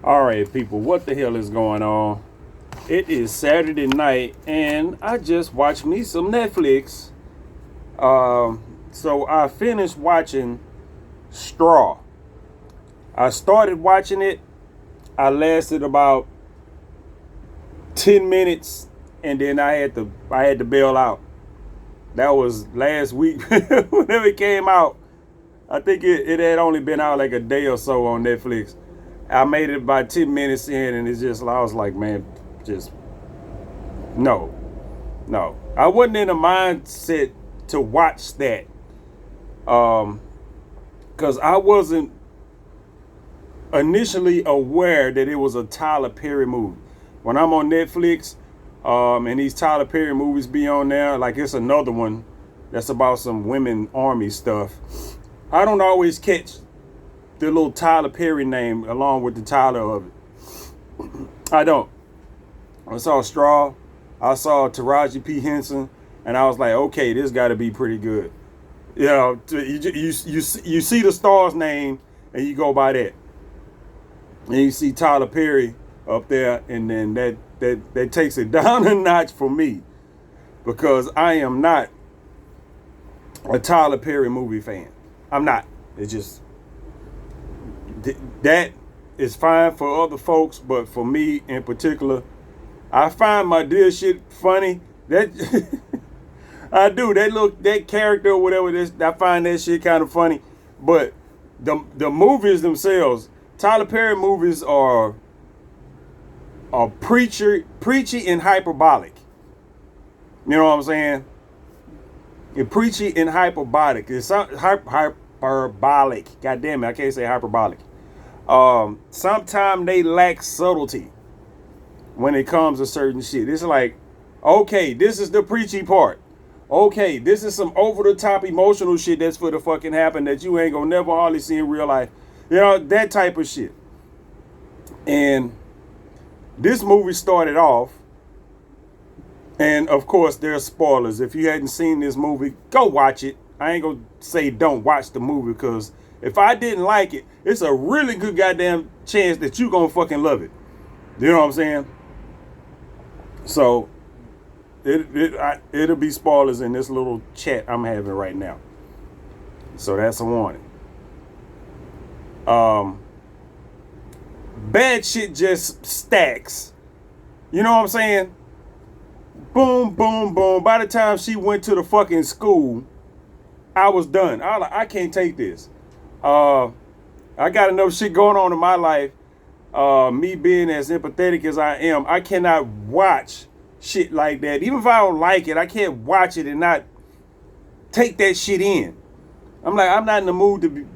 All right, people, what the hell is going on? It is Saturday night, and I just watched me some Netflix. So I finished watching Straw. I started watching it. I lasted about 10 minutes, and then I had to bail out. That was last week whenever it came out. I think it had only been out like a day or so on Netflix. I made it about 10 minutes in, and it's just, I was like, man, just no, no. I wasn't in a mindset to watch that, because I wasn't initially aware that it was a Tyler Perry movie. When I'm on Netflix, and these Tyler Perry movies be on there, like it's another one that's about some women army stuff. I don't always catch the little Tyler Perry name along with the Tyler of it. I don't. I saw Straw. I saw Taraji P. Henson, and I was like, okay, this got to be pretty good. You know, you see the star's name, and you go by that. And you see Tyler Perry up there, and then that takes it down a notch for me, because I am not a Tyler Perry movie fan. I'm not. It's just that is fine for other folks, but for me in particular, I find my dear shit funny. That I do. That character or whatever. I find that shit kind of funny. But the movies themselves, Tyler Perry movies are preachy and hyperbolic. You know what I'm saying? It's preachy and hyperbolic. It's hyperbolic. God damn it, I can't say hyperbolic. Sometimes they lack subtlety when it comes to certain shit. It's like, okay, this is the preachy part. Okay, this is some over the top emotional shit that's for the fucking happen that you ain't gonna never hardly see in real life. You know, that type of shit. And this movie started off, and of course there's spoilers. If you hadn't seen this movie, go watch it. I ain't gonna say don't watch the movie, because if I didn't like it, it's a really good goddamn chance that you gonna fucking love it. You know what I'm saying? So it'll be spoilers in this little chat I'm having right now. So that's a warning. Bad shit just stacks. You know what I'm saying? Boom, boom, boom. By the time she went to the fucking school, I was done. I was like, I can't take this. I got enough shit going on in my life. Me being as empathetic as I am, I cannot watch shit like that. Even if I don't like it, I can't watch it and not take that shit in. I'm like, I'm not in the mood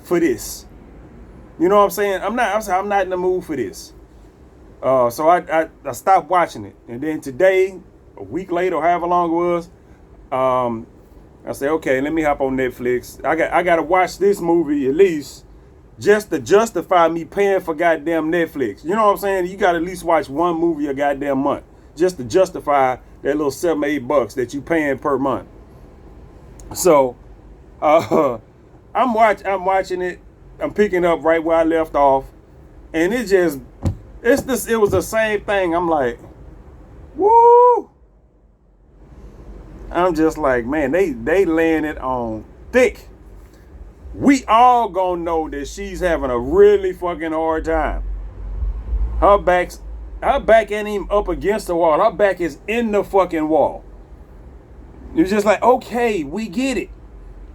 for this. You know what I'm saying? I'm not in the mood for this. So I stopped watching it. And then today, a week later, or however long it was, I said, okay, let me hop on Netflix. I gotta watch this movie at least just to justify me paying for goddamn Netflix. You know what I'm saying? You gotta at least watch one movie a goddamn month just to justify that little $7-8 that you paying per month. So I'm watching it. I'm picking up right where I left off, and it was the same thing. I'm like, woo! I'm just like, man, they laying it on thick. We all gonna know that she's having a really fucking hard time. Her back ain't even up against the wall. Her back is in the fucking wall. It's just like, okay, we get it.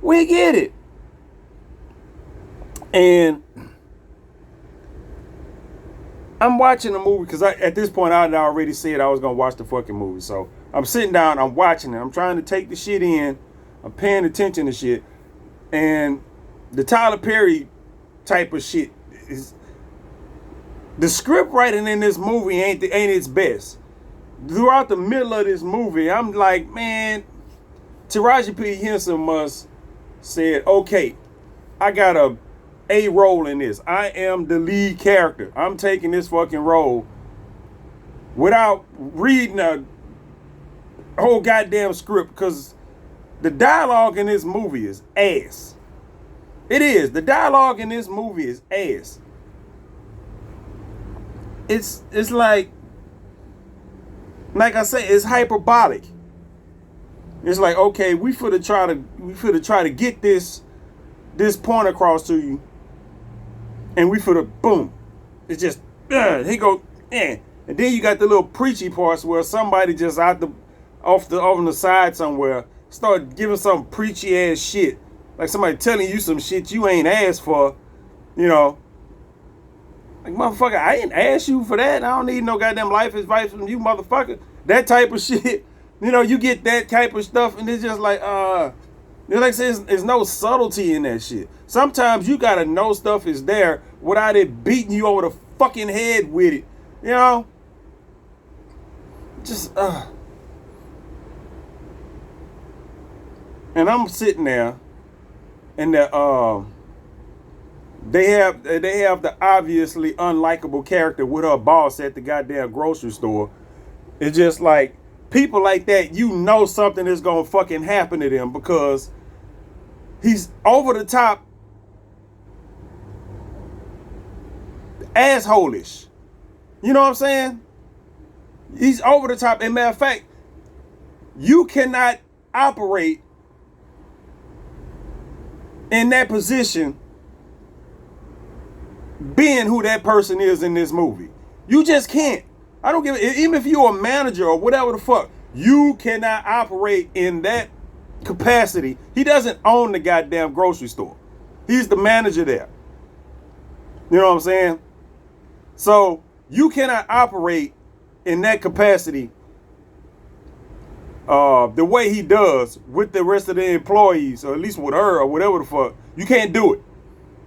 We get it. And I'm watching the movie because at this point I had already said I was going to watch the fucking movie. So I'm sitting down, I'm watching it. I'm trying to take the shit in. I'm paying attention to shit. And the Tyler Perry type of shit is, the script writing in this movie ain't its best. Throughout the middle of this movie, I'm like, man, Taraji P. Henson must said, okay, I got a role in this. I am the lead character. I'm taking this fucking role without reading a whole goddamn script, because the dialogue in this movie is ass. It is. The dialogue in this movie is ass. it's like I say, it's hyperbolic. It's like, okay, we finna try to get this point across to you, and we finna boom. It's just he go and then you got the little preachy parts where somebody just off on the side somewhere start giving some preachy ass shit, like somebody telling you some shit you ain't asked for, you know. Like, motherfucker, I ain't asked you for that. I don't need no goddamn life advice from you, motherfucker. That type of shit. You know, you get that type of stuff, and it's just like, like I said, there's no subtlety in that shit. Sometimes you gotta know stuff is there without it beating you over the fucking head with it. You know? Just, And I'm sitting there, and they have the obviously unlikable character with her boss at the goddamn grocery store. It's just like, people like that, you know something is gonna fucking happen to them because he's over the top asshole-ish. You know what I'm saying? He's over the top. And matter of fact, you cannot operate in that position being who that person is in this movie. You just can't. I don't give it. Even if you're a manager or whatever the fuck, you cannot operate in that capacity. He doesn't own the goddamn grocery store. He's the manager there. You know what I'm saying? So you cannot operate in that capacity the way he does with the rest of the employees, or at least with her or whatever the fuck. You can't do it.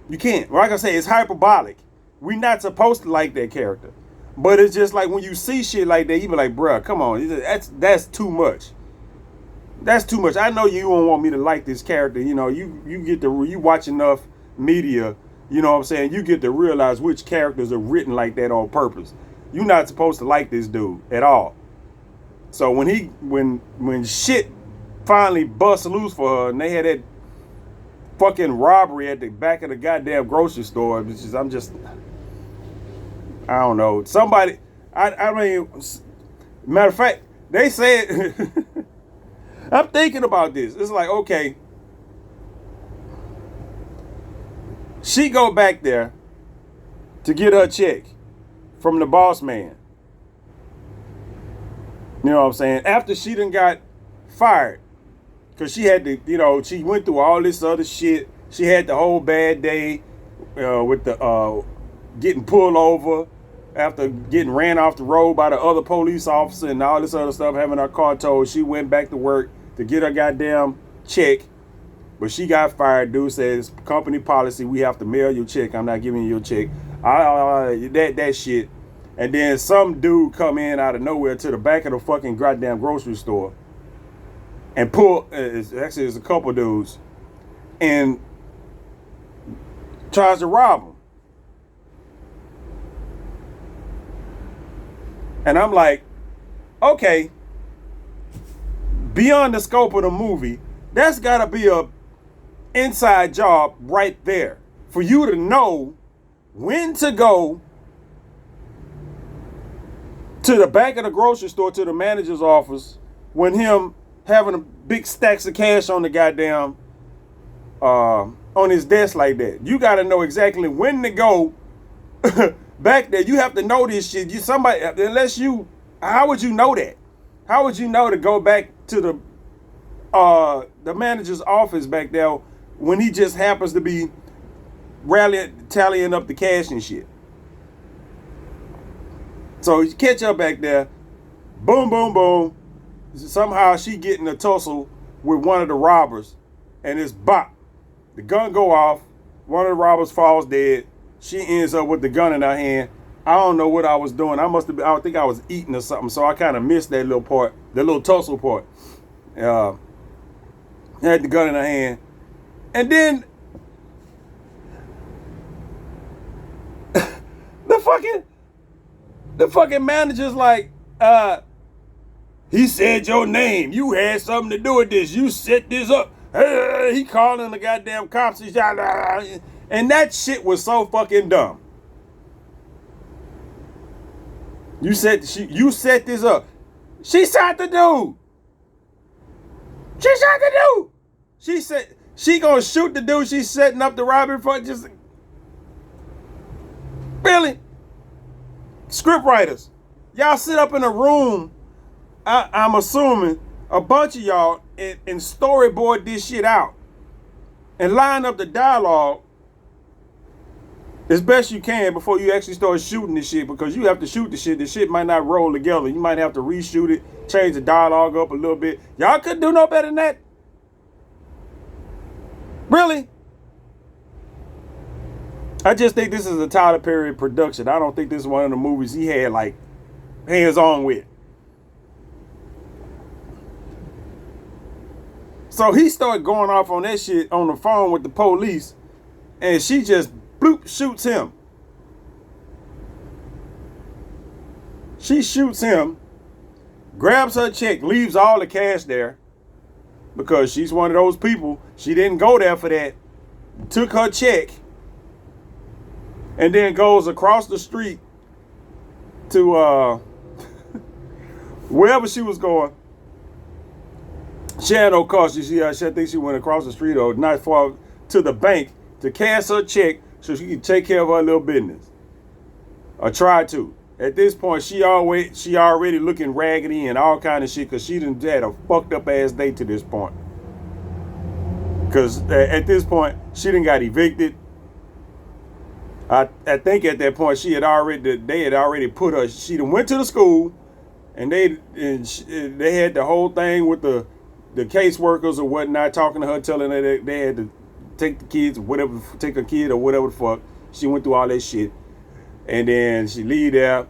You can't. Like I say, it's hyperbolic. We're not supposed to like that character. But it's just like when you see shit like that, you be like, bruh, come on. That's too much. That's too much. I know you don't want me to like this character. You know, you watch enough media, you know what I'm saying? You get to realize which characters are written like that on purpose. You're not supposed to like this dude at all. So when shit finally busts loose for her and they had that fucking robbery at the back of the goddamn grocery store, I don't know. Somebody, I mean, matter of fact, they said, I'm thinking about this. It's like, okay, she go back there to get her check from the boss man. You know what I'm saying? After she done got fired. Because she had to, you know, she went through all this other shit. She had the whole bad day with the getting pulled over after getting ran off the road by the other police officer and all this other stuff, having her car towed. She went back to work to get her goddamn check. But she got fired. Dude says, company policy, we have to mail your check. I'm not giving you your check. That shit. And then some dude come in out of nowhere to the back of the fucking goddamn grocery store and pull, actually it's a couple dudes, and tries to rob him. And I'm like, okay, beyond the scope of the movie, that's gotta be a inside job right there for you to know when to go to the back of the grocery store, to the manager's office, when him having a big stacks of cash on the goddamn, on his desk like that. You got to know exactly when to go back there. You have to know this shit. How would you know that? How would you know to go back to the manager's office back there when he just happens to be tallying up the cash and shit? So you catch her back there, boom, boom, boom. Somehow she getting a tussle with one of the robbers, and it's bop. The gun go off. One of the robbers falls dead. She ends up with the gun in her hand. I don't know what I was doing. I think I was eating or something, so I kind of missed that little part, the little tussle part. Had the gun in her hand, and then the fucking manager's like, he said your name. You had something to do with this. You set this up. He calling the goddamn cops. And that shit was so fucking dumb. You set this up. She shot the dude. She shot the dude. She said she gonna shoot the dude she's setting up the robbery for. Just really, script writers, y'all sit up in a room. I'm assuming a bunch of y'all and storyboard this shit out and line up the dialogue as best you can before you actually start shooting this shit, because you have to shoot the shit. The shit might not roll together. You might have to reshoot it, change the dialogue up a little bit. Y'all couldn't do no better than that. Really? I just think this is a Tyler Perry production. I don't think this is one of the movies he had like hands on with. So he started going off on that shit on the phone with the police, and she just bloop shoots him. She shoots him, grabs her check, leaves all the cash there, because she's one of those people. She didn't go there for that. Took her check, and then goes across the street to wherever she was going. She had no car. I think she went across the street or not far to the bank to cash her check so she could take care of her little business. Or try to. At this point, she already looking raggedy and all kind of shit, because she done had a fucked up ass day to this point. Because at this point, she done got evicted. I think at that point they had already put her. She done went to the school, and they had the whole thing with the caseworkers or whatnot, talking to her, telling her that they had to take the kids or whatever, take a kid or whatever the fuck. She went through all that shit. And then she leave there.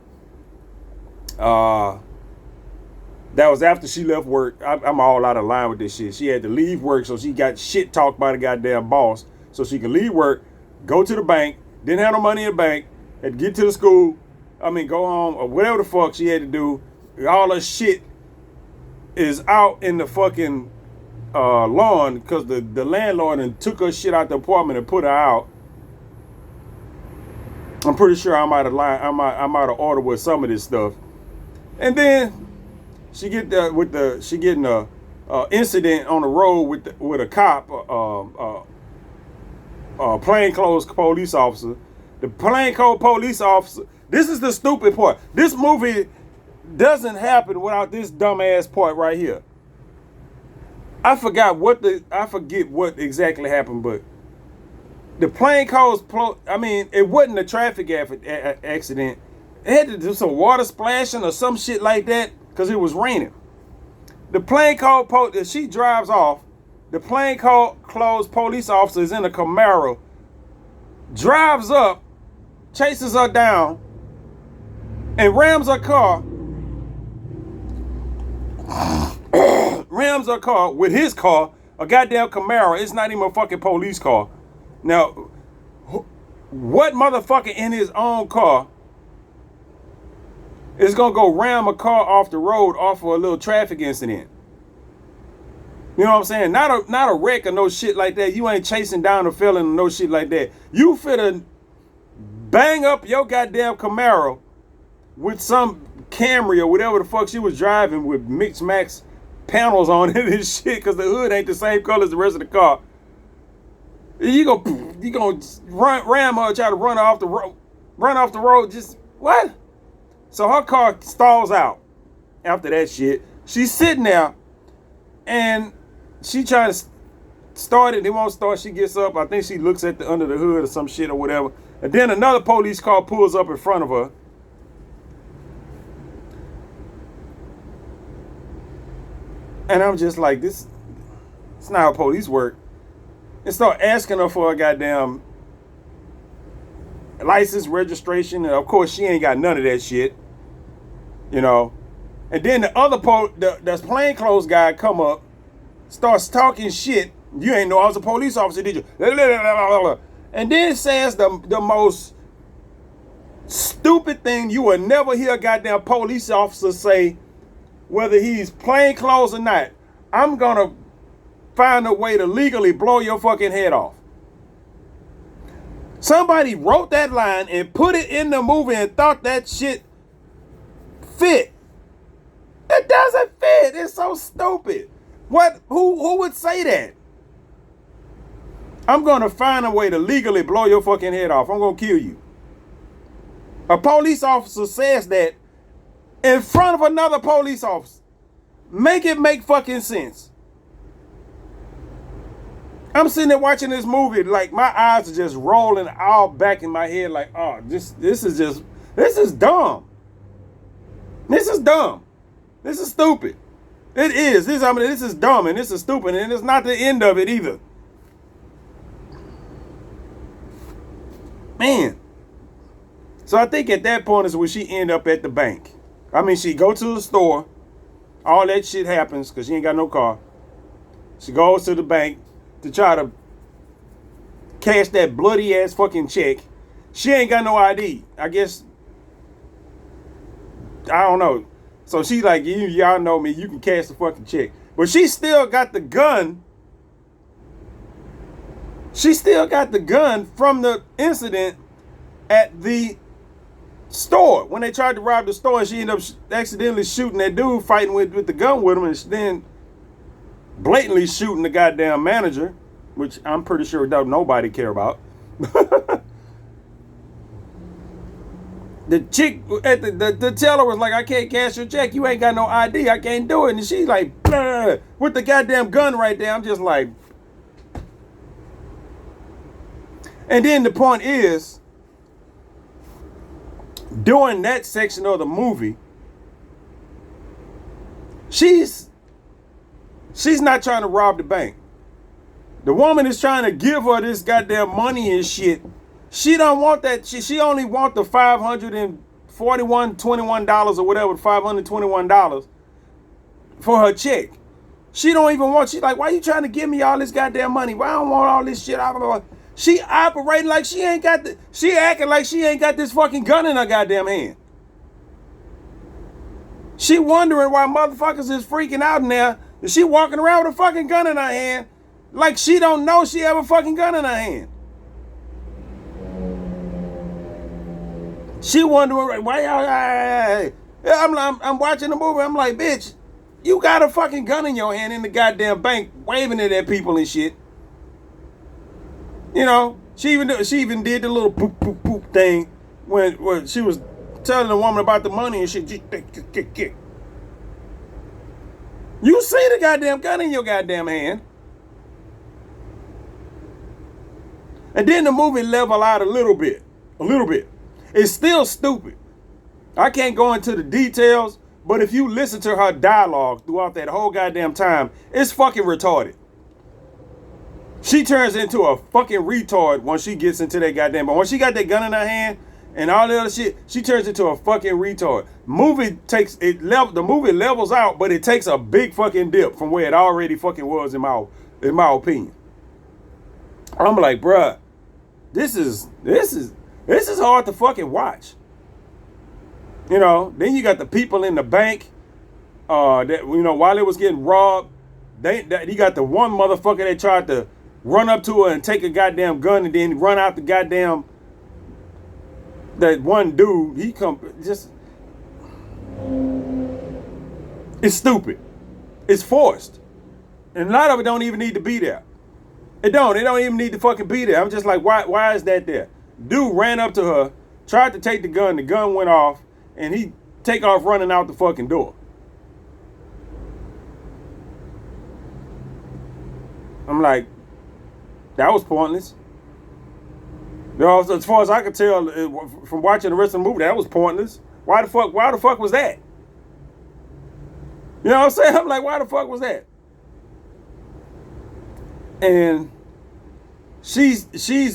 That was after she left work. I'm all out of line with this shit. She had to leave work, so she got shit talked by the goddamn boss, so she could leave work, go to the bank, didn't have no money in the bank, had to get to the school, go home, or whatever the fuck she had to do. All her shit is out in the fucking lawn, because the landlord and took her shit out the apartment and put her out. I'm pretty sure I might have ordered with some of this stuff. And then she get getting a incident on the road with a cop, plainclothes police officer. The plainclothes police officer. This is the stupid part. This movie doesn't happen without this dumbass part right here. I forget what exactly happened, but the plainclothes, it wasn't a traffic accident. It had to do some water splashing or some shit like that, because it was raining. The plainclothes, she drives off. The plainclothes police officer is in a Camaro, drives up, chases her down, and rams her car. Rams her car with his car, a goddamn Camaro. It's not even a fucking police car. Now, what motherfucker in his own car is gonna go ram a car off the road off of a little traffic incident? You know what I'm saying? Not a wreck or no shit like that. You ain't chasing down a felon or no shit like that. You finna bang up your goddamn Camaro with some Camry or whatever the fuck she was driving with Mix Max panels on it and shit, because the hood ain't the same color as the rest of the car. You gonna ram her, try to run off the road, just what? So her car stalls out after that shit. She's sitting there and she trying to start it. It won't start. She gets up. I think she looks at the under the hood or some shit or whatever. And then another police car pulls up in front of her. And I'm just like, it's not how police work. And start asking her for a goddamn license, registration, and of course she ain't got none of that shit, you know. And then the other the plainclothes guy come up, starts talking shit. You ain't know I was a police officer, did you? And then says the most stupid thing you will never hear a goddamn police officer say, whether he's plainclothes or not. I'm gonna find a way to legally blow your fucking head off. Somebody wrote that line and put it in the movie and thought that shit fit. It doesn't fit. It's so stupid. What? Who would say that? I'm gonna find a way to legally blow your fucking head off. I'm gonna kill you. A police officer says that in front of another police officer. Make it make fucking sense. I'm sitting there watching this movie, like my eyes are just rolling all back in my head, like, oh, this is dumb. This is dumb. This is stupid. It is. This is dumb and this is stupid, and it's not the end of it either. Man. So I think at that point is when she end up at the bank. I mean, she go to the store. All that shit happens because she ain't got no car. She goes to the bank to try to cash that bloody ass fucking check. She ain't got no ID. I guess, I don't know. So she like, y'all know me, you can cash the fucking check. But she still got the gun. She still got the gun from the incident at the store. When they tried to rob the store, she ended up accidentally shooting that dude fighting with the gun with him, and then blatantly shooting the goddamn manager, which I'm pretty sure don't nobody care about. The chick at the teller was like, I can't cash your check. You ain't got no ID. I can't do it. And she's like, bleh, with the goddamn gun right there. I'm just like. And then the point is, during that section of the movie, she's not trying to rob the bank. The woman is trying to give her this goddamn money and shit. She don't want that. She only want the $521 or whatever, $521 for her check. She don't even want. She's like, why you trying to give me all this goddamn money? Why I don't want all this shit? She operating like she ain't got the. She acting like she ain't got this fucking gun in her goddamn hand. She wondering why motherfuckers is freaking out in there. And she walking around with a fucking gun in her hand, like she don't know she have a fucking gun in her hand. She wondering why y'all. I'm watching the movie. I'm like, bitch, you got a fucking gun in your hand in the goddamn bank, waving it at people and shit. You know, she even did the little poop poop poop thing when she was telling the woman about the money and shit. You see the goddamn gun in your goddamn hand. And then the movie level out a little bit. It's still stupid. I can't go into the details, but if you listen to her dialogue throughout that whole goddamn time, it's fucking retarded. She turns into a fucking retard once she gets into that goddamn. But when she got that gun in her hand and all that other shit, she turns into a fucking retard. The movie levels out, but it takes a big fucking dip from where it already fucking was in my opinion. I'm like, bruh, this is hard to fucking watch. You know, then you got the people in the bank that, you know, while it was getting robbed, you got the one motherfucker that tried to run up to her and take a goddamn gun and then run out the goddamn, that one dude, it's stupid. It's forced. And a lot of it don't even need to be there. It don't even need to fucking be there. I'm just like, why is that there? Dude ran up to her, tried to take the gun went off, and he take off running out the fucking door. I'm like, that was pointless. You know, as far as I could tell from watching the rest of the movie, that was pointless. Why the fuck was that? You know what I'm saying? I'm like, why the fuck was that? And she's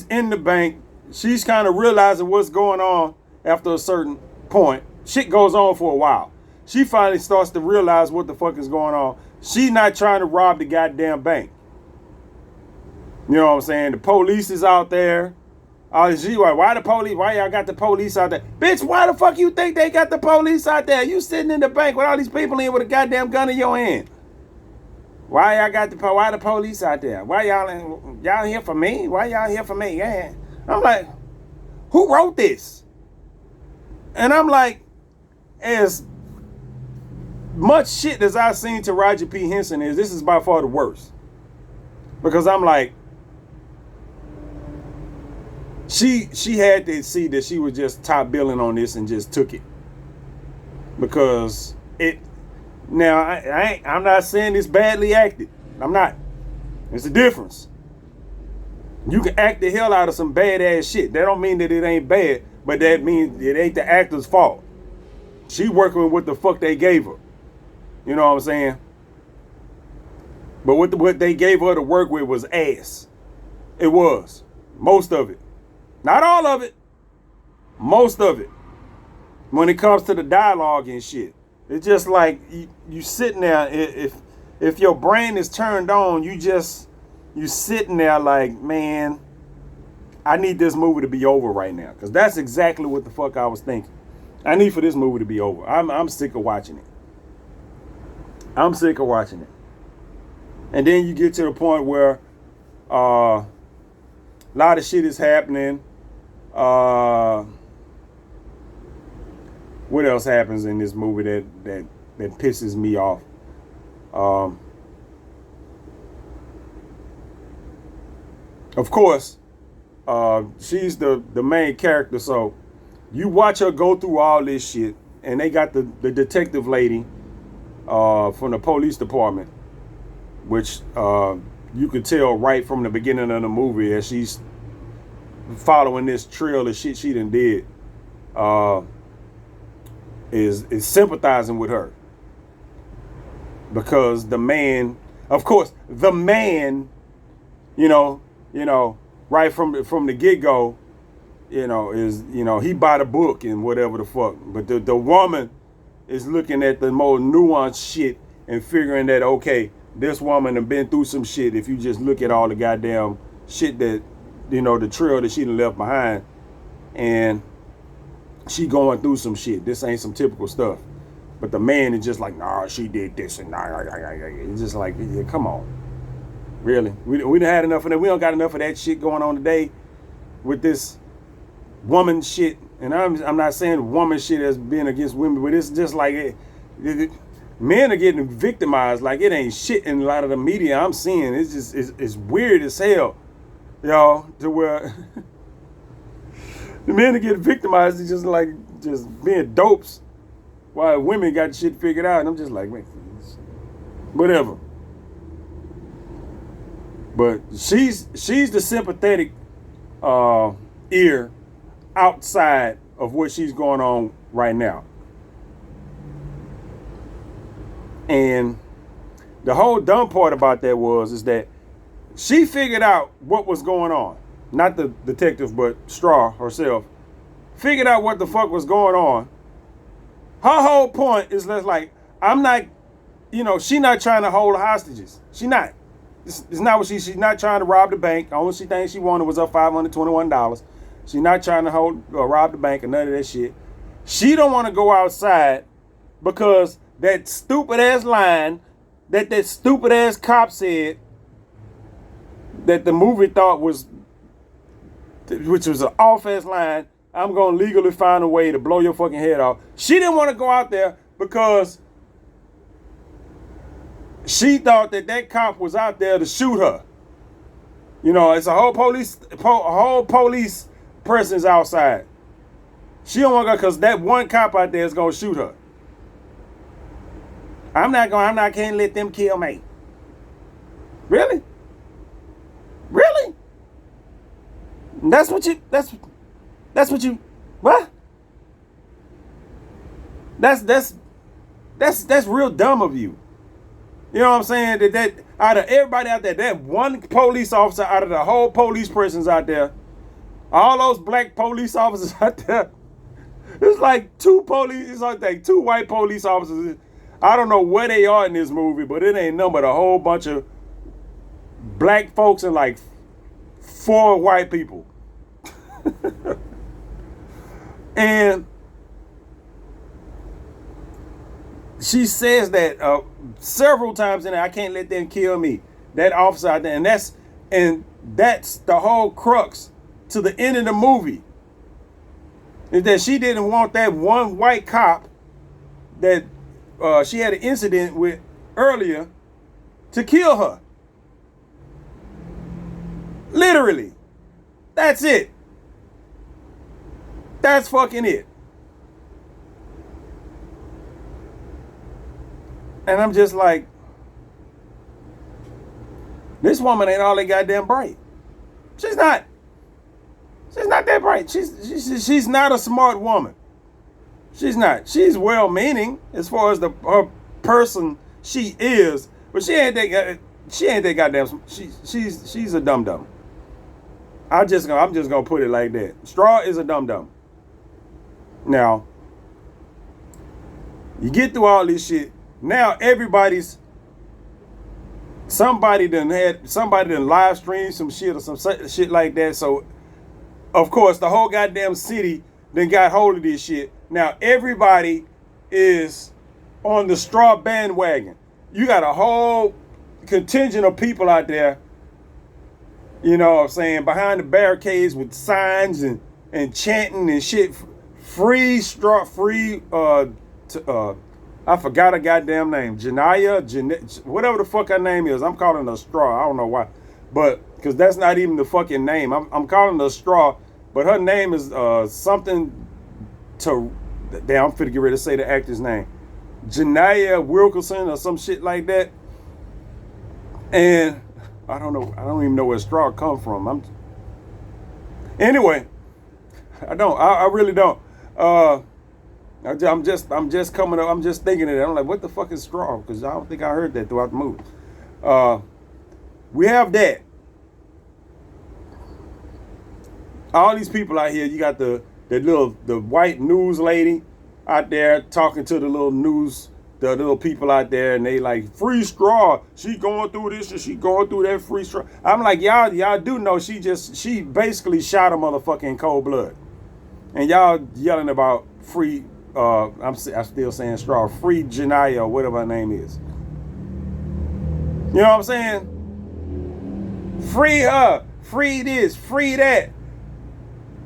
in the bank. She's kind of realizing what's going on after a certain point. Shit goes on for a while. She finally starts to realize what the fuck is going on. She's not trying to rob the goddamn bank. You know what I'm saying? The police is out there. Why the police? Why y'all got the police out there? Bitch, why the fuck you think they got the police out there? You sitting in the bank with all these people in with a goddamn gun in your hand. Why the police out there? Why y'all here for me? Why y'all here for me? Yeah. I'm like, who wrote this? And I'm like, as much shit as I've seen Taraji P. Henson this is by far the worst. Because I'm like, she had to see that she was just top billing on this and just took it. Because now I'm not saying it's badly acted. I'm not. It's a difference. You can act the hell out of some badass shit. That don't mean that it ain't bad, but that means it ain't the actor's fault. She working with what the fuck they gave her. You know what I'm saying? But what they gave her to work with was ass. It was. Most of it. Not all of it. Most of it. When it comes to the dialogue and shit. It's just like you sitting there, if your brain is turned on, you sitting there like, man, I need this movie to be over right now. Because that's exactly what the fuck I was thinking. I need for this movie to be over. I'm sick of watching it. I'm sick of watching it. And then you get to the point where a lot of shit is happening. What else happens in this movie that pisses me off? Of course, she's the main character, so you watch her go through all this shit, and they got the detective lady from the police department, which you could tell right from the beginning of the movie as she's following this trail of shit she done did, is sympathizing with her. Because the man, of course, you know, right from the get-go, is, he buy the book and whatever the fuck. But the woman is looking at the more nuanced shit and figuring that, okay, this woman have been through some shit. If you just look at all the goddamn shit that, the trail that she done left behind, and she going through some shit. This ain't some typical stuff. But the man is just like, nah, she did this and it's just like, yeah, come on. Really? We done had enough of that. We don't got enough of that shit going on today with this woman shit. And I'm not saying woman shit as being against women, but it's just like men are getting victimized like it ain't shit in a lot of the media I'm seeing. It's just it's weird as hell, to where the men are getting victimized. It's just like just being dopes, while women got shit figured out. And I'm just like, man, whatever. But she's the sympathetic ear outside of what she's going on right now. And the whole dumb part about that is that she figured out what was going on. Not the detective, but Straw herself figured out what the fuck was going on. Her whole point is like, I'm not, she not trying to hold hostages. She not. It's not what she's not trying to rob the bank. The only thing she wanted was her $521. She's not trying to rob the bank or none of that shit. She don't want to go outside because that stupid ass line that stupid ass cop said that the movie thought was, which was an off ass line. I'm going to legally find a way to blow your fucking head off. She didn't want to go out there because she thought that cop was out there to shoot her. It's a whole police person's outside. She don't want to go because that one cop out there is going to shoot her. Can't let them kill me. Really? Really? That's what you, what? That's real dumb of you. You know what I'm saying? That out of everybody out there, that one police officer out of the whole police persons out there, all those black police officers out there, it's like two white police officers. I don't know where they are in this movie, but it ain't nothing but a whole bunch of black folks and like 4 white people. And she says that several times in there, I can't let them kill me. That officer out there, and that's the whole crux to the end of the movie. Is that she didn't want that one white cop that she had an incident with earlier to kill her. Literally. That's it. That's fucking it. And I'm just like, this woman ain't all that goddamn bright. She's not. She's not that bright. She's not a smart woman. She's not. She's well-meaning as far as her person she is, but she ain't that goddamn. She's a dum dum. I'm just gonna put it like that. Straw is a dum dum. Now, you get through all this shit. Now somebody done live stream some shit or some shit like that. So, of course, the whole goddamn city then got hold of this shit. Now everybody is on the straw bandwagon. You got a whole contingent of people out there, you know what I'm saying, behind the barricades with signs and chanting and shit. Free straw, free, I forgot her goddamn name. Janaya, whatever the fuck her name is. I'm calling her Straw. I don't know why. But, because that's not even the fucking name. I'm calling her Straw. But her name is something to, damn, I'm finna get ready to say the actor's name. Janaya Wilkerson or some shit like that. And I don't know. I don't even know where Straw come from. Anyway, I don't. I really don't. I'm just coming up. I'm just thinking of it. I'm like, what the fuck is Straw? Because I don't think I heard that throughout the movie. We have that. All these people out here. You got the white news lady out there talking to the little people out there, and they like, free Straw. She going through this and she going through that, free Straw. I'm like, y'all do know she basically shot a motherfucker in cold blood, and y'all yelling about free. I'm still saying Straw. Free Janaya or whatever her name is. You know what I'm saying? Free her. Free this. Free that.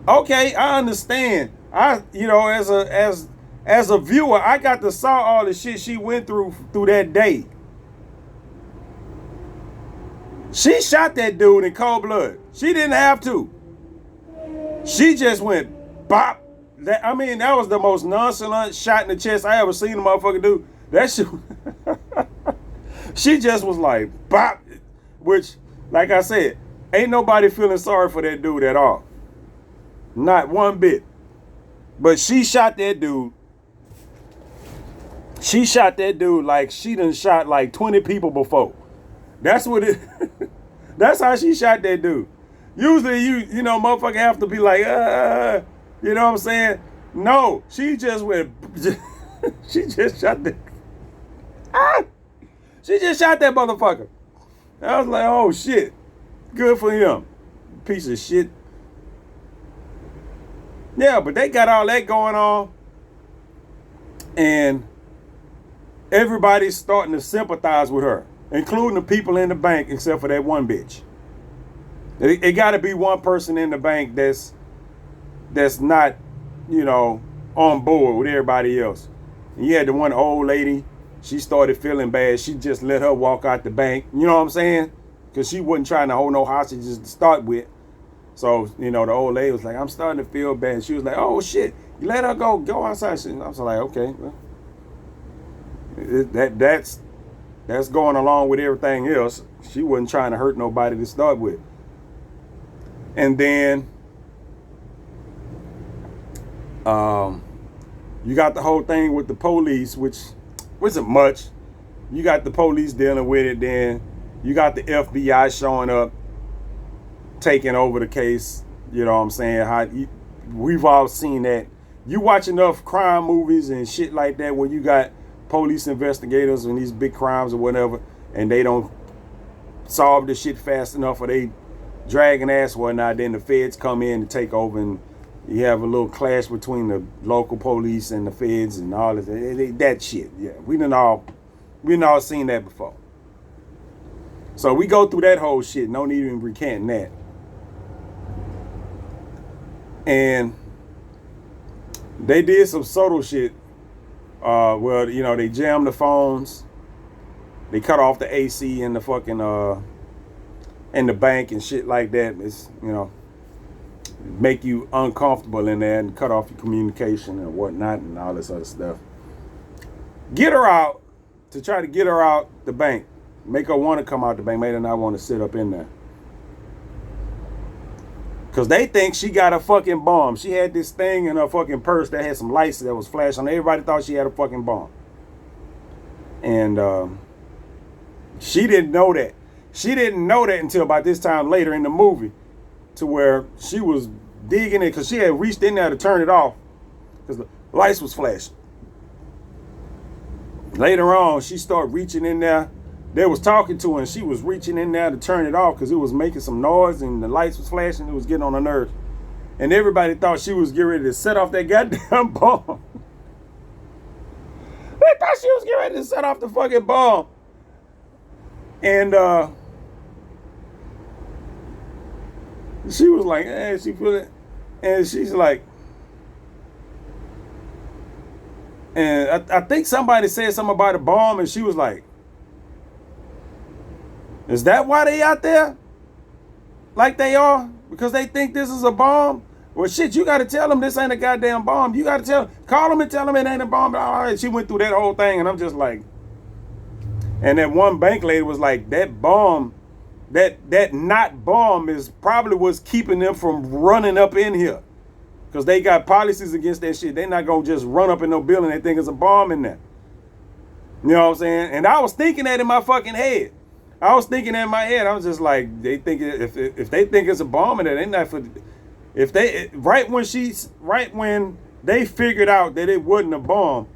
Okay, I understand. As a viewer, I got to saw all the shit she went through that day. She shot that dude in cold blood. She didn't have to. She just went bop. That was the most nonchalant shot in the chest I ever seen a motherfucker do. That shit. She just was like bop, which, like I said, ain't nobody feeling sorry for that dude at all. Not one bit. But she shot that dude. She shot that dude like she done shot like 20 people before. That's what it. That's how she shot that dude. Usually, you know, motherfucker have to be like, you know what I'm saying? No, she just went. She just shot that. She just shot that motherfucker. I was like, oh shit, good for him, piece of shit. Yeah, but they got all that going on, and everybody's starting to sympathize with her, including the people in the bank, except for that one bitch. It got to be one person in the bank that's not, you know, on board with everybody else. And you had the one old lady. She started feeling bad. She just let her walk out the bank. You know what I'm saying? Because she wasn't trying to hold no hostages to start with. So, you know, the old lady was like, I'm starting to feel bad. She was like, oh, shit. You let her go outside. I was like, okay. Well, that's going along with everything else. She wasn't trying to hurt nobody to start with. And then you got the whole thing with the police, which wasn't much. You got the police dealing with it. Then you got the FBI showing up, taking over the case. You know what I'm saying? We've all seen that. You watch enough crime movies and shit like that where you got police investigators and these big crimes or whatever, and they don't solve the shit fast enough, or they dragging ass or whatnot, then the feds come in and take over, and you have a little clash between the local police and the feds and all of that shit. Yeah, we done all seen that before. So we go through that whole shit. No need in recanting that. And they did some subtle shit Well, you know, they jammed the phones. They cut off the AC in the fucking in the bank and shit like that. It's, you know, make you uncomfortable in there and cut off your communication and whatnot and all this other stuff. Get her out, to try to get her out the bank. Make her want to come out the bank. Make her not want to sit up in there. Because they think she got a fucking bomb. She had this thing in her fucking purse that had some lights that was flashing. Everybody thought she had a fucking bomb. And she didn't know that. She didn't know that until about this time later in the movie, to where she was digging it because she had reached in there to turn it off because the lights was flashing. Later on, she started reaching in there. They was talking to her and she was reaching in there to turn it off because it was making some noise and the lights was flashing. It was getting on her nerves. And everybody thought she was getting ready to set off that goddamn bomb. They thought she was getting ready to set off the fucking bomb. And she was like, hey, she put it. And she's like, and I think somebody said something about a bomb and she was like, is that why they out there like they are? Because they think this is a bomb? Well, shit, you got to tell them this ain't a goddamn bomb. You got to call them and tell them it ain't a bomb. All right, she went through that whole thing, and I'm just like, and that one bank lady was like, that bomb, that not bomb is probably what's keeping them from running up in here. Because they got policies against that shit. They're not going to just run up in no building and think it's a bomb in there. You know what I'm saying? And I was thinking that in my fucking head. I was thinking that in my head. I was just like, they think if they think it's a bomb in there, they not for. If they right when they figured out that it wasn't a bomb,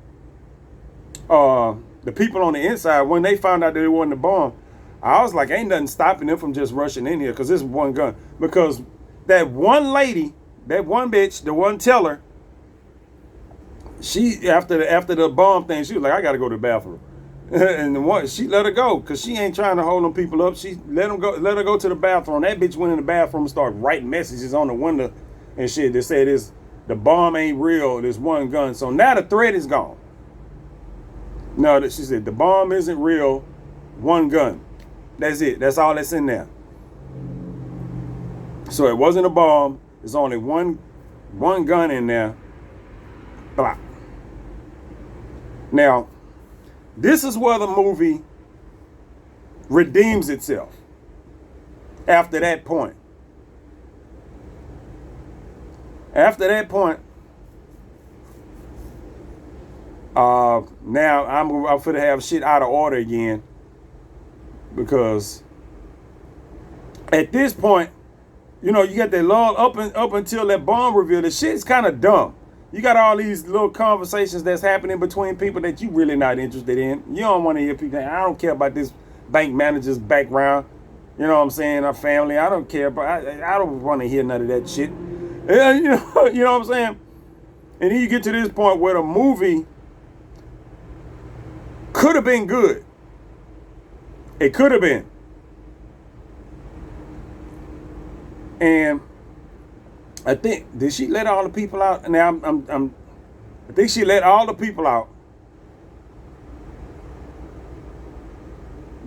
the people on the inside, when they found out that it wasn't a bomb, I was like, ain't nothing stopping them from just rushing in here because this is one gun. Because that one lady, that one bitch, the one teller, she after the bomb thing, she was like, I gotta go to the bathroom. And the one, she let her go because she ain't trying to hold them people up. She let her go to the bathroom. That bitch went in the bathroom and started writing messages on the window and shit that said the bomb ain't real. There's one gun. So now the threat is gone. No, she said the bomb isn't real. One gun. That's it. That's all that's in there. So it wasn't a bomb. There's only one gun in there. Blah. Now, this is where the movie redeems itself after that point. After that point, now I'm finna have shit out of order again because at this point, you know, you got that long up until that bomb reveal. The shit's kind of dumb. You got all these little conversations that's happening between people that you really not interested in. You don't want to hear people saying, I don't care about this bank manager's background. You know what I'm saying? Our family. I don't care. But I don't want to hear none of that shit. You know what I'm saying? And then you get to this point where the movie could have been good. It could have been. And I think, did she let all the people out? Now I think she let all the people out.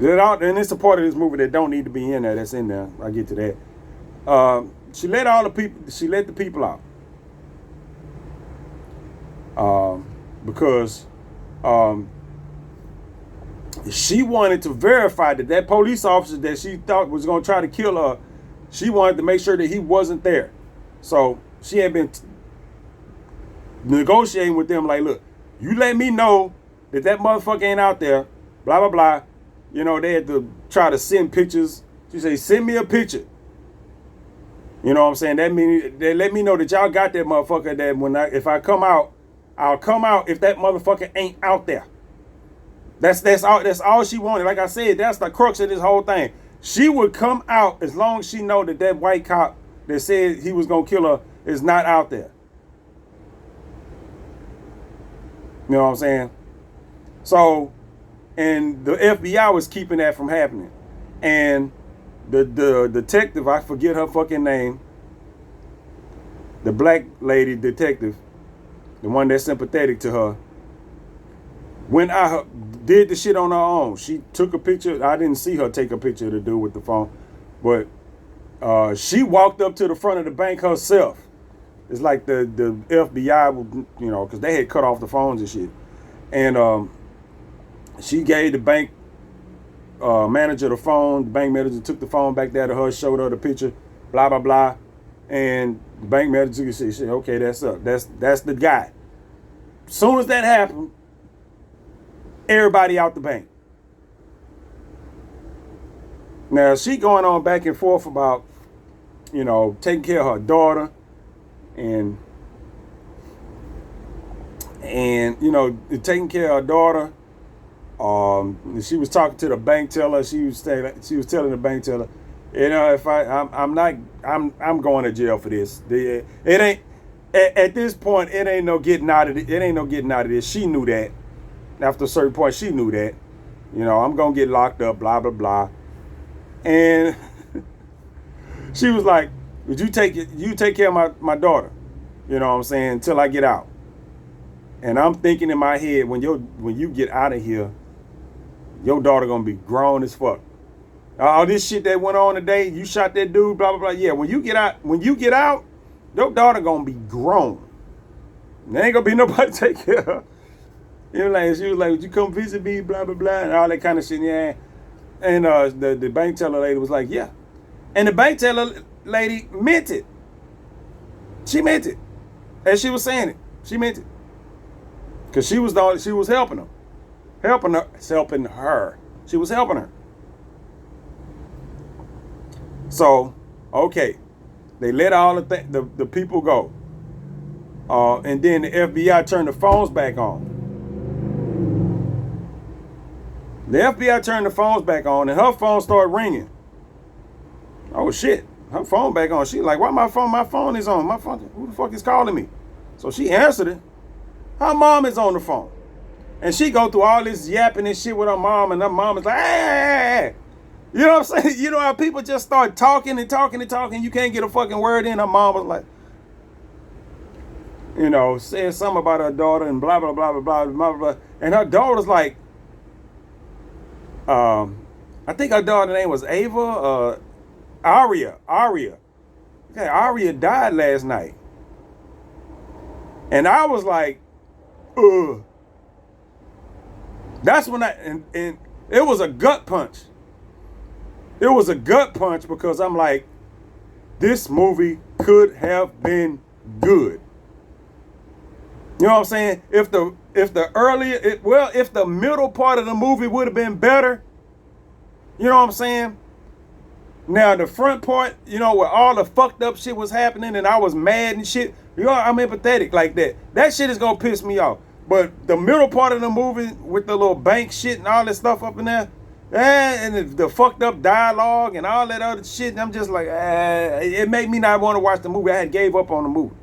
And it's a part of this movie that don't need to be in there. That's in there. I'll get to that. She let all the people. She let the people out. Because she wanted to verify that police officer that she thought was going to try to kill her, she wanted to make sure that he wasn't there. So she had been negotiating with them like, look, you let me know that motherfucker ain't out there, blah, blah, blah. You know, they had to try to send pictures. She said, send me a picture. You know what I'm saying? That means they let me know that y'all got that motherfucker, that if I come out, I'll come out if that motherfucker ain't out there. That's all she wanted. Like I said, that's the crux of this whole thing. She would come out as long as she know that white cop that said he was going to kill her is not out there. You know what I'm saying? So, and the FBI was keeping that from happening. And the detective, I forget her fucking name, the black lady detective, the one that's sympathetic to her, When I did the shit on her own, she took a picture. I didn't see her take a picture of the dude with the phone, but she walked up to the front of the bank herself. It's like the FBI, because they had cut off the phones and shit. And she gave the bank manager the phone. The bank manager took the phone back there to her, showed her the picture, blah, blah, blah. And the bank manager said, okay, that's up. That's the guy. As soon as that happened, everybody out the bank. Now, she going on back and forth about, taking care of her daughter and taking care of her daughter. She was talking to the bank teller. She was telling the bank teller, if I'm going to jail for this. It ain't at this point. It ain't no getting out of it. It ain't no getting out of this. She knew that. After a certain point, she knew that. I'm gonna get locked up. Blah blah blah. And she was like, "Would you take care of my daughter? You know what I'm saying? Until I get out." And I'm thinking in my head, when you get out of here, your daughter gonna be grown as fuck. All this shit that went on today, you shot that dude, blah blah blah. Yeah, when you get out, your daughter gonna be grown. There ain't gonna be nobody to take care of her. She was like, "Would you come visit me?" Blah blah blah, and all that kind of shit. Yeah. And the bank teller lady was like, "Yeah," and the bank teller lady meant it. She meant it, as she was saying it. She meant it. Because she was helping her. She was helping her. So, okay. They let all the people go. And then the FBI turned the phones back on. The FBI turned the phones back on and her phone started ringing. Oh shit. Her phone back on. She like, why my phone? My phone is on. Who the fuck is calling me? So she answered it. Her mom is on the phone. And she go through all this yapping and shit with her mom, and her mom is like, hey. You know what I'm saying? You know how people just start talking and talking and talking, you can't get a fucking word in. Her mom was like, saying something about her daughter and blah, blah, blah, blah, blah, blah, blah. And her daughter's like, I think her daughter's name was Ava, Aria. Okay, Aria died last night. And I was like, ugh. That's when and it was a gut punch. It was a gut punch because I'm like, this movie could have been good. You know what I'm saying? If the middle part of the movie would have been better, you know what I'm saying? Now the front part, where all the fucked up shit was happening and I was mad and shit, I'm empathetic like that. That shit is gonna piss me off. But the middle part of the movie with the little bank shit and all that stuff up in there, and the fucked up dialogue and all that other shit, I'm just like, it made me not want to watch the movie. I had gave up on the movie.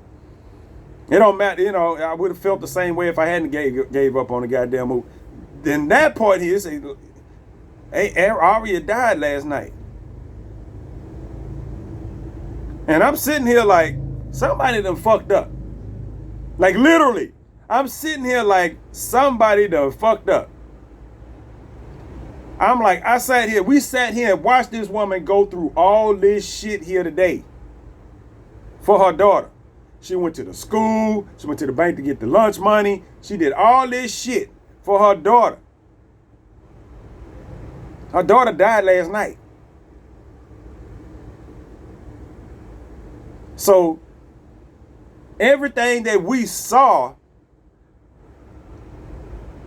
It don't matter, I would have felt the same way if I hadn't gave up on the goddamn movie. Then that part here, Aria died last night. And I'm sitting here like, somebody done fucked up. Like literally. I'm sitting here like, somebody done fucked up. I'm like, we sat here and watched this woman go through all this shit here today for her daughter. She went to the school. She went to the bank to get the lunch money. She did all this shit for her daughter. Her daughter died last night. So everything that we saw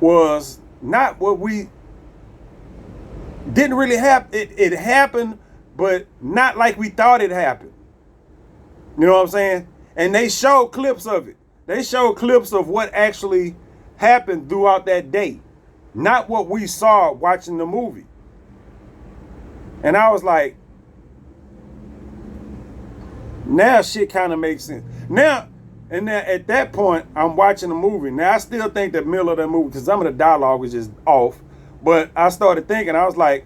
was not what we didn't really happen. It happened, but not like we thought it happened. You know what I'm saying? And they showed clips of it. They showed clips of what actually happened throughout that day, not what we saw watching the movie. And I was like, now shit kind of makes sense. Now at that point, I'm watching the movie. Now I still think the middle of that movie, because some of the dialogue was just off. But I started thinking, I was like,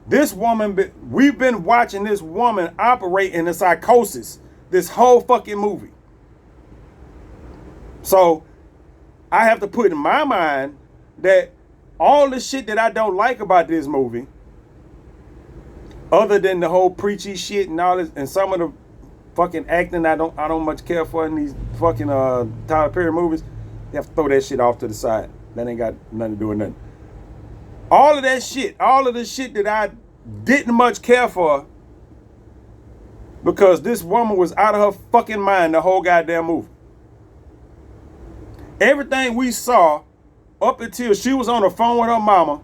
this woman, we've been watching this woman operate in a psychosis this whole fucking movie. So I have to put in my mind that all the shit that I don't like about this movie, other than the whole preachy shit and all this, and some of the fucking acting I don't much care for in these fucking Tyler Perry movies, you have to throw that shit off to the side. That ain't got nothing to do with nothing. All of that shit, all of the shit that I didn't much care for, because this woman was out of her fucking mind the whole goddamn movie. Everything we saw up until she was on the phone with her mama,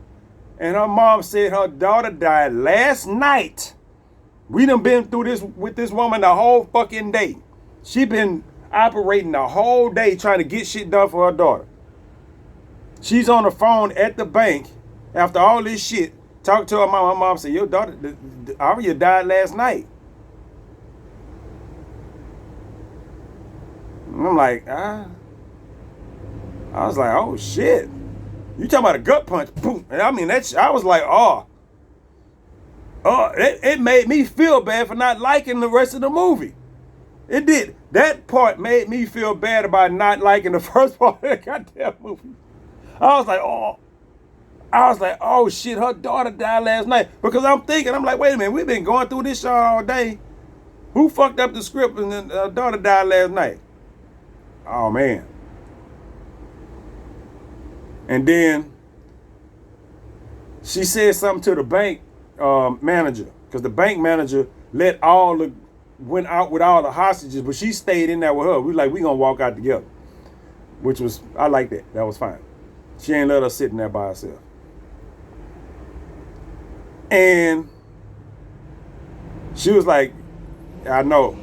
and her mom said her daughter died last night. We done been through this with this woman the whole fucking day. She been operating the whole day trying to get shit done for her daughter. She's on the phone at the bank after all this shit, talking to her mom. Her mom said, your daughter, Aria died last night. And I'm like, I was like, oh shit. You talking about a gut punch? Boom. And I mean, I was like, it made me feel bad for not liking the rest of the movie. It did. That part made me feel bad about not liking the first part of the goddamn movie. I was like, oh shit, her daughter died last night. Because I'm like, wait a minute, we've been going through this show all day. Who fucked up the script and then her daughter died last night? Oh man. And then she said something to the bank manager, because the bank manager went out with all the hostages, but she stayed in there with her. We like, we gonna walk out together, which was, I like that. That was fine. She ain't let her sit in there by herself. And she was like, I know.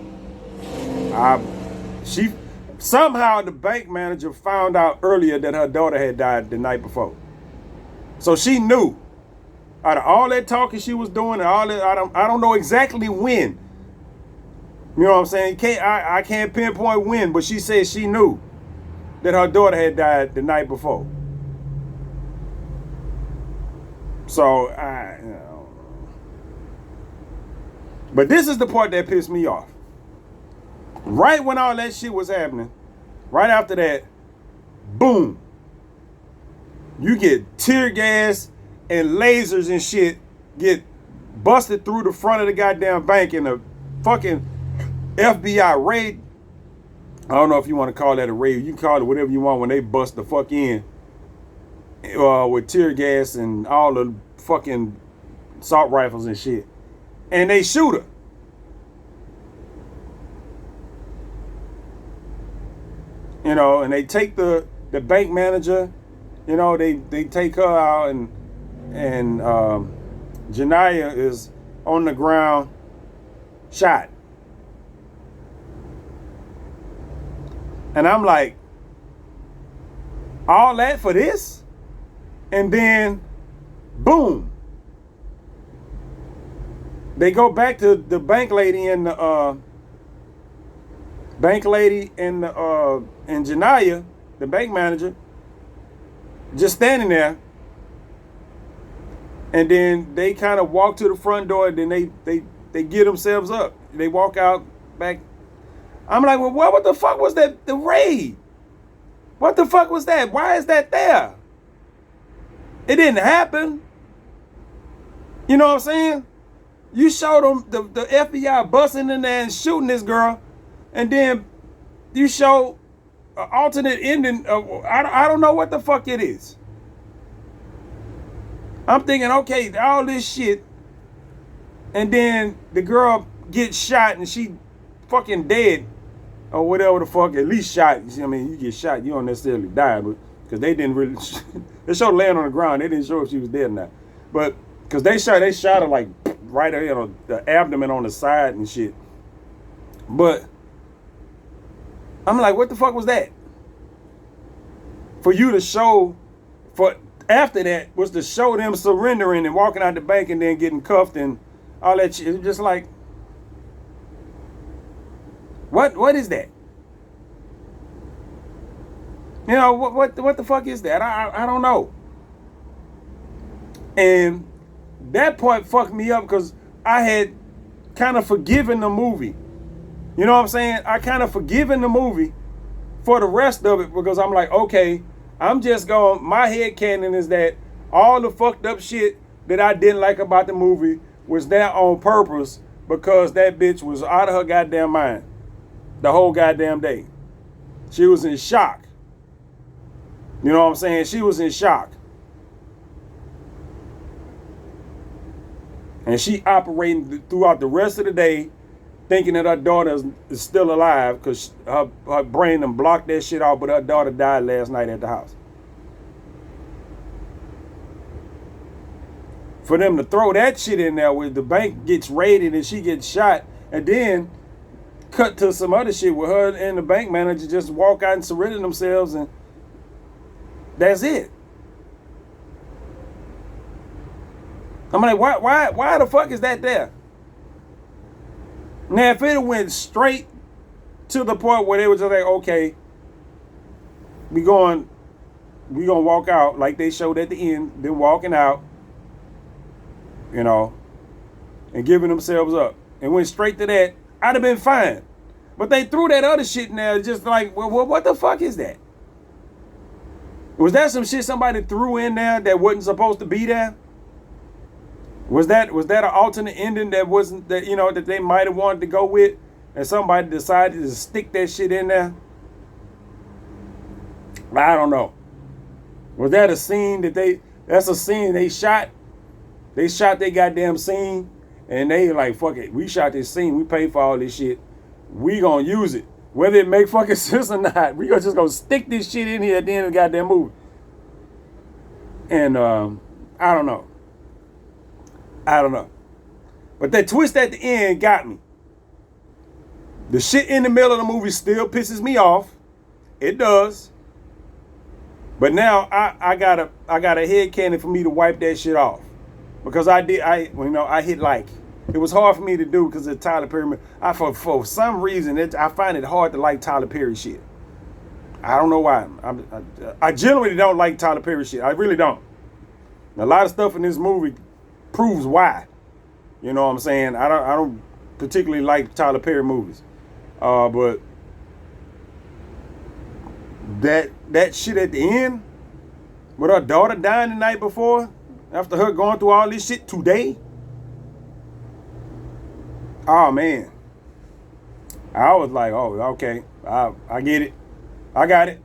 Somehow the bank manager found out earlier that her daughter had died the night before. So she knew. Out of all that talking she was doing and all that, I don't know exactly when. You know what I'm saying? I can't pinpoint when, but she said she knew that her daughter had died the night before. So but this is the part that pissed me off. Right when all that shit was happening, right after that, boom, you get tear gas and lasers and shit get busted through the front of the goddamn bank in a fucking FBI raid. I don't know if you want to call that a raid. You can call it whatever you want when they bust the fuck in with tear gas and all the fucking assault rifles and shit. And they shoot her. You know, and they take the bank manager, you know, they take her out, and Janiyah is on the ground shot. And I'm like, all that for this? And then, boom. They go back to the bank lady and and Janiyah, the bank manager, just standing there. And then they kind of walk to the front door, and then they get themselves up. They walk out back. I'm like, well, what the fuck was that? The raid? What the fuck was that? Why is that there? It didn't happen. You know what I'm saying? You showed them the FBI busting in there and shooting this girl, and then you show an alternate ending. I don't know what the fuck it is. I'm thinking, okay, all this shit, and then the girl gets shot and she fucking dead, or whatever the fuck, at least shot. I mean, you get shot, you don't necessarily die, but because they didn't really, they showed her laying on the ground. They didn't show if she was dead or not. But because they shot her like right there, you know, the abdomen on the side and shit. But I'm like, what the fuck was that? For you to show, after that was to show them surrendering and walking out the bank and then getting cuffed and all that shit. It's just like, what is that? You know, what the fuck is that? I don't know. And that part fucked me up because I had kind of forgiven the movie. You know what I'm saying? I kind of forgiven the movie for the rest of it because I'm like, okay, I'm just going, my head canon is that All the fucked up shit that I didn't like about the movie was there on purpose because that bitch was out of her goddamn mind the whole goddamn day. She was in shock. You know what I'm saying? She was in shock. And she operating throughout the rest of the day thinking that her daughter is still alive because her brain done blocked that shit off, but her daughter died last night at the house. For them to throw that shit in there where the bank gets raided and she gets shot, and then cut to some other shit where her and the bank manager just walk out and surrender themselves, and that's it. I'm like, why the fuck is that there? Now, if it went straight to the point where they were just like, okay, we gonna walk out like they showed at the end, them walking out, you know, and giving themselves up, and went straight to that, I'd have been fine. But they threw that other shit in there, just like, well, what the fuck is that? Was that some shit somebody threw in there that wasn't supposed to be there? Was that an alternate ending that wasn't, that, you know, that they might have wanted to go with, and somebody decided to stick that shit in there? I don't know. Was that a scene that's a scene they shot? They shot their goddamn scene, and they like, fuck it, we shot this scene, we paid for all this shit, we gonna use it. Whether it make fucking sense or not, we just gonna stick this shit in here at the end of the goddamn movie. And I don't know. But that twist at the end got me. The shit in the middle of the movie still pisses me off. It does. But now I got a head cannon for me to wipe that shit off. Because I hit like. It was hard for me to do because of Tyler Perry. For some reason, I find it hard to like Tyler Perry shit. I don't know why. I generally don't like Tyler Perry shit. I really don't. A lot of stuff in this movie proves why. You know what I'm saying? I don't particularly like Tyler Perry movies. But that shit at the end, with her daughter dying the night before, after her going through all this shit today. Oh man. I was like, oh, okay. I get it. I got it.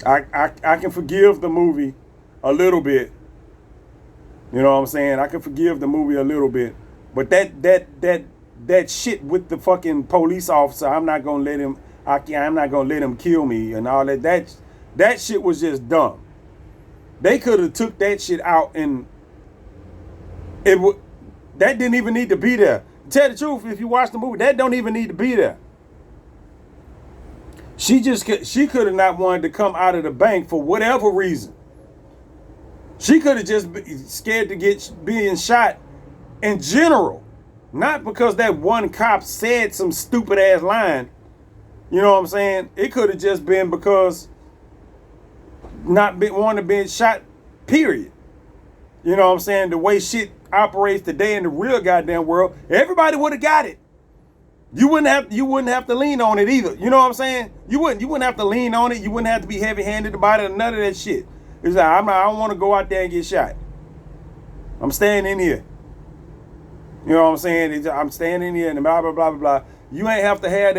I can forgive the movie a little bit. You know what I'm saying? I can forgive the movie a little bit. But that shit with the fucking police officer, I'm not gonna let him kill me and all that. That shit was just dumb. They could have took that shit out, and that didn't even need to be there. To tell the truth, if you watch the movie, that don't even need to be there. She could have not wanted to come out of the bank for whatever reason. She could have just been scared to being shot in general. Not because that one cop said some stupid ass line. You know what I'm saying? It could have just been because wanting to be shot, period. You know what I'm saying? The way shit operates today in the real goddamn world, everybody would have got it. You wouldn't have to lean on it either. You know what I'm saying? You wouldn't have to lean on it. You wouldn't have to be heavy-handed about it or none of that shit. It's like, I don't want to go out there and get shot. I'm staying in here. You know what I'm saying? I'm staying in here and blah, blah, blah, blah, blah. You ain't have to have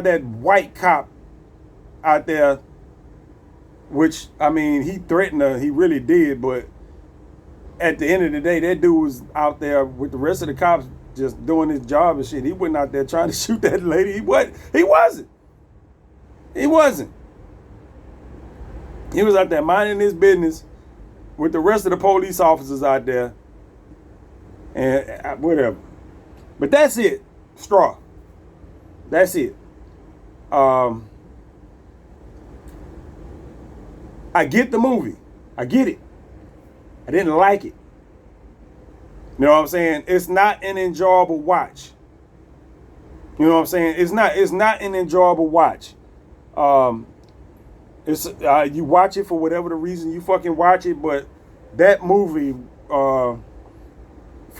that white cop out there, which, I mean, he threatened her. He really did. But at the end of the day, that dude was out there with the rest of the cops just doing his job and shit. He wasn't out there trying to shoot that lady. He wasn't. He was out there minding his business with the rest of the police officers out there. And whatever. But that's it. Straw. That's it. I get the movie. I get it. I didn't like it. You know what I'm saying? It's not an enjoyable watch. You know what I'm saying? It's not an enjoyable watch. It's you watch it for whatever the reason you fucking watch it, but that movie, for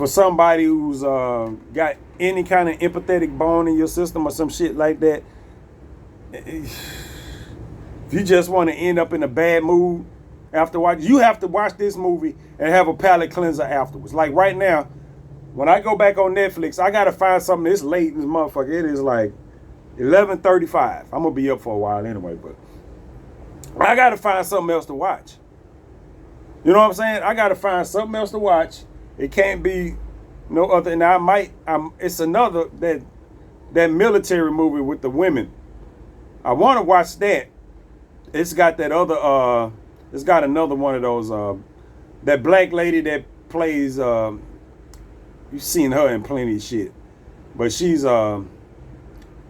somebody who's got any kind of empathetic bone in your system or some shit like that, if you just want to end up in a bad mood after watching, you have to watch this movie and have a palate cleanser afterwards. Like right now, when I go back on Netflix, I gotta find something. It's late in this motherfucker. It is like 11:35. I'm gonna be up for a while anyway, but I gotta find something else to watch. You know what I'm saying? I gotta find something else to watch. It can't be no other. And it's another that military movie with the women. I want to watch that. It's got that other. It's got another one of those. That black lady that plays. You've seen her in plenty of shit, but she's.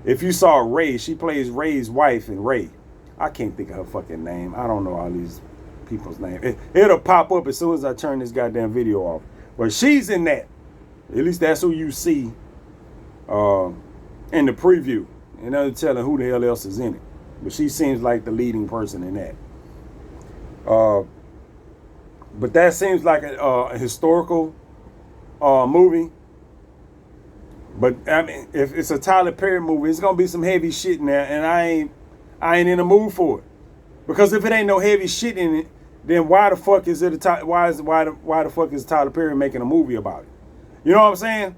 If you saw Ray, she plays Ray's wife in Ray. I can't think of her fucking name. I don't know all these people's names. It'll pop up as soon as I turn this goddamn video off. But she's in that. At least that's who you see in the preview. And they're telling who the hell else is in it. But she seems like the leading person in that. But that seems like a historical movie. But I mean, if it's a Tyler Perry movie, it's gonna be some heavy shit in there, and I ain't in the mood for it. Because if it ain't no heavy shit in it, then why the fuck is it why the fuck is Tyler Perry making a movie about it? You know what I'm saying?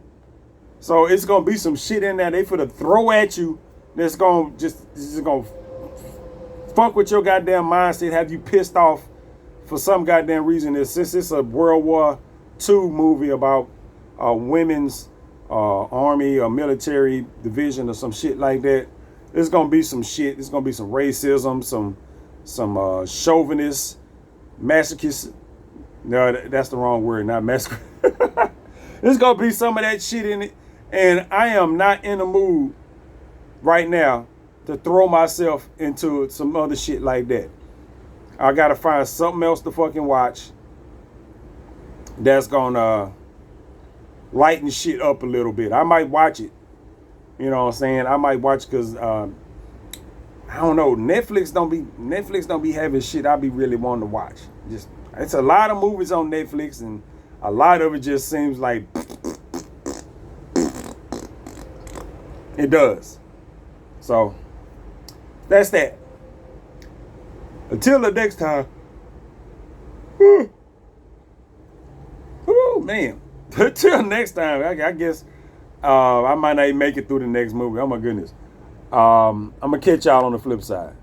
So it's gonna be some shit in there they finna throw at you that's gonna just gonna fuck with your goddamn mindset, have you pissed off for some goddamn reason. Since it's a World War II movie about women's army or military division or some shit like that, there's gonna be some shit. There's gonna be some racism, some chauvinist, masochist. No, that's the wrong word, not masochist. There's gonna be some of that shit in it, and I am not in the mood right now to throw myself into some other shit like that. I gotta find something else to fucking watch that's gonna lighten shit up a little bit. I might watch it. You know what I'm saying? I might watch because I don't know. Netflix don't be having shit I be really wanting to watch. Just it's a lot of movies on Netflix, and a lot of it just seems like it does. So that's that. Until the next time. Whew, man. Until next time, I guess I might not even make it through the next movie. Oh my goodness. I'm gonna catch y'all on the flip side.